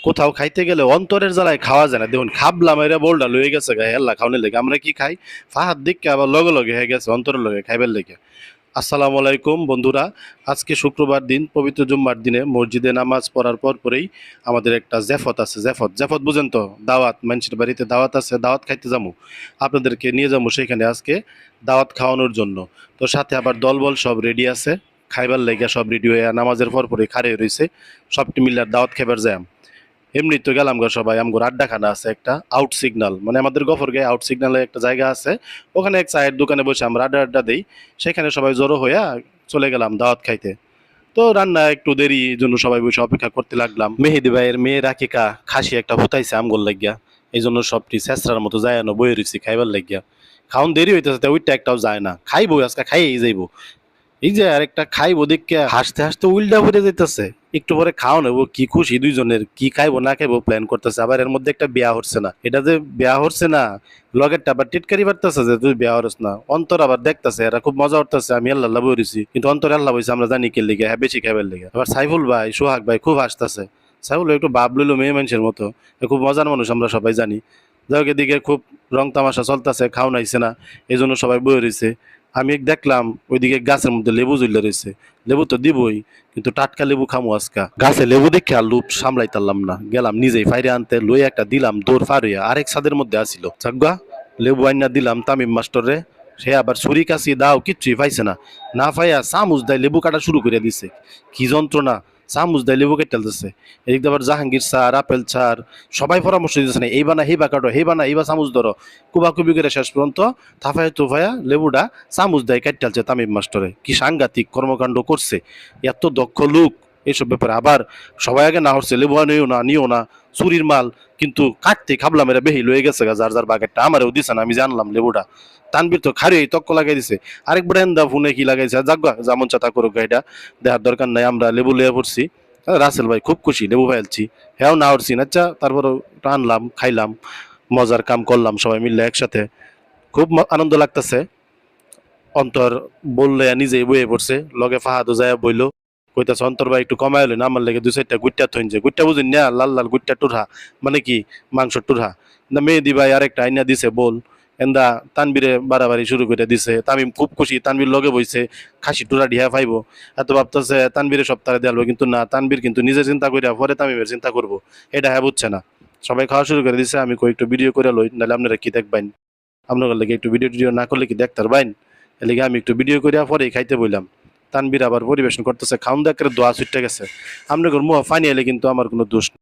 কোথাও খাইতে গেলে অন্তরের জ্বালায় খাওয়া যায় না। দেখুন খাবলাম এরা বোলটা লয়ে গেছে গায়ে হেল্লা খাওয়ানোর লেগে। আমরা কি খাই? ফাহাদ দিককে আবার লগে লগে হয়ে গেছে অন্তরের লগে খাইবার লেগে। আসসালামু আলাইকুম বন্ধুরা। আজকে শুক্রবার দিন, পবিত্র জুম্মার দিনে মসজিদে নামাজ পড়ার পরেই আমাদের একটা জেফত আছে। জেফত জেফত বুঝেন তো? দাওয়াত, মানুষের বাড়িতে দাওয়াত আছে, দাওয়াত খাইতে যাবো। আপনাদেরকে নিয়ে যাবো সেখানে আজকে দাওয়াত খাওয়ানোর জন্য। তো সাথে আবার দলবল সব রেডি আছে, খাইবার লেগে সব রেডি হয়ে নামাজের পরই খাড়ে রয়েছে। সবটি মিল্লার দাওয়াত খাইবার যায়। এমনি তো গেলাম গো সবাই। আমগো আড্ডাখানা আছে একটা, আউট সিগন্যাল, মানে আমাদের গফরগাঁয়ে আউট সিগন্যালে একটা জায়গা আছে। ওখানে এক চায়ের দোকানে বসে আমরা আড্ডা আড্ডা দিই। সেখানে সবাই জড়ো হইয়া চলে গেলাম দাওয়াত খাইতে। তো রান্না একটু দেরি, এই জন্য সবাই বসে অপেক্ষা করতে লাগলাম। মেহেদি ভাইয়ের মেয়ে রাকিকা খাসি একটা হুতাইছে আমগোল লাগিয়া, এই জন্য সবটি শেষরার মতো যায় না, বয়ে রয়েছি খাইবার লাগিয়া। খাওন দেরি হইতেছে, ওইটা একটাও যায় না। খাইবো আজকে, খাইয়েই যাইবো। এই যে আরেকটা খাইবো দেখে হাসতে হাসতে উল্টা পড়ে যাইতেছে। একটু পরে খাও নেবো, কি খুশি দুইজনের, কি খাইবো না খাইবো প্ল্যান করতেছে। আবার এর মধ্যে একটা বিয়া হচ্ছে না, এটা যে বিয়া হচ্ছে না, লগেরটা আবার টিটকারি পারতেছে যে তুই বিয়া হরস না। অন্তর আবার দেখতেছে, এরা খুব মজা করতেছে, আমি আল্লাহ বইছি, কিন্তু অন্তর আল্লাহ বইছে আমরা জানি কে লিগে, হ্যাঁ বেশি খাইবার লিগে। আবার সাইফুল ভাই, সোহাগ ভাই খুব হাসতেছে। সাইফুল একটু ভাব লইলো মেয়ে মানুষের মতো, খুব মজার মানুষ, আমরা সবাই জানি। যাই হোক, এদিকে খুব রং তামাশা চলতেছে, খাও নাইছে না, এই জন্য সবাই বয়ে রয়েছে। আমি দেখলাম ওইদিকে গাছের মধ্যে লেবু ঝুলে রয়েছে। লেবু তো দিবই, কিন্তু টাটকা লেবু খামো আজকা। গাছে লেবু দেখে আর লুপ সামলাইতারলাম না, গেলাম নিজেই ফাইরে আনতে, লই একটা দিলাম দৌড় ফার হইয়া আরেক ছাদের মধ্যে আসিল। চাকগা লেবু আইনা দিলাম তামিম মাস্টরে, সে আবার ছুরি কাছি দাও কিচ্ছুই পাইছে না। না পাইয়া চামুচ দেয় লেবু কাটা শুরু করে দিছে। কি যন্ত্রণা! চামুচ দেয় লেবু কেটে দিতেছে। এদিক দিয়ে আবার জাহাঙ্গীর স্যার, আপেল স্যার সবাই পরামর্শ দিতেছে না, এই বানা হেবা কাটো, হে বানা এইবা চামুচ ধরো। কুবাকুবি করে শেষ পর্যন্ত থাফায় তুফায়া লেবুটা চামচ দেয় কাটতে তামিম মাস্টরে। কি সাংঘাতিক কর্মকাণ্ড করছে! এত দক্ষ লোক এইসব ব্যাপারে। আবার সবাই আগে না হচ্ছে লেবু নিও না, চুরির মাল। কিন্তু কাটতে খাবলাম, এরা বেহি লয়ে গেছে যার যার বাগেরটা, আমারও দিছে না, আমি জানলাম লেবুটা। তানবির তো খারি তক্ক লাগাই দিছে। আরেক ব্র্যান্ডা ফোনে কি লাগাইছে, যাক যেমন চাতা করুক, গাইডা দেখার দরকার নাই, আমরা লেবু লিয়ে পড়ছি। রাসেল ভাই খুব খুশি, লেবু ফেলছি, হ্যাঁ না উঠছি না। আচ্ছা, তারপরও আনলাম, খাইলাম, মজার কাম করলাম সবাই মিললে একসাথে। খুব আনন্দ লাগতেছে। অন্তর বললে নিজেই বইয়ে পড়ছে, লগে ফাহাদও যায় বইলো, কইতাছে অন্তর ভাই একটু কমাই হলো না, আমার লেগে দুই চারটা গুইটা থইন, যে গুইটা বুঝিন না, লাল লাল গুইটা টুরহা, মানে কি মাংস টুরহা না। মেহেদি ভাই আরেকটা আইনা দিছে বল, এন্দা তানবিরে বাড়াবাড়ি শুরু করে দিছে। তামিম খুব খুশি, তানবির লগে বইছে, খাসি টুরা ঢিয়া পাইবো। এত ভাবতেছে তানবিরে সপ্তাহে দেওয়া, কিন্তু না, তানবির কিন্তু নিজে চিন্তা করিয়া পরে তামিমের চিন্তা করবো, এটা হ্যাঁ বুঝছে না। সবাই খাওয়া শুরু করে দিছে। আমি কই একটু ভিডিও করে লই, নাহলে আপনারা কি দেখবেন? আপনার লাগে একটু ভিডিও টিডিও না করলে কি দেখতার বাইন? এলিগে আমি একটু ভিডিও করিয়া পরেই খাইতে বললাম। তানবির আবার পরিবেশন করতেছে, খাউন দেখে দোয়া ছুটে গেছে। আপনাদের মুহ ফানি এলে কিন্তু আমার কোনো দোষ নেই।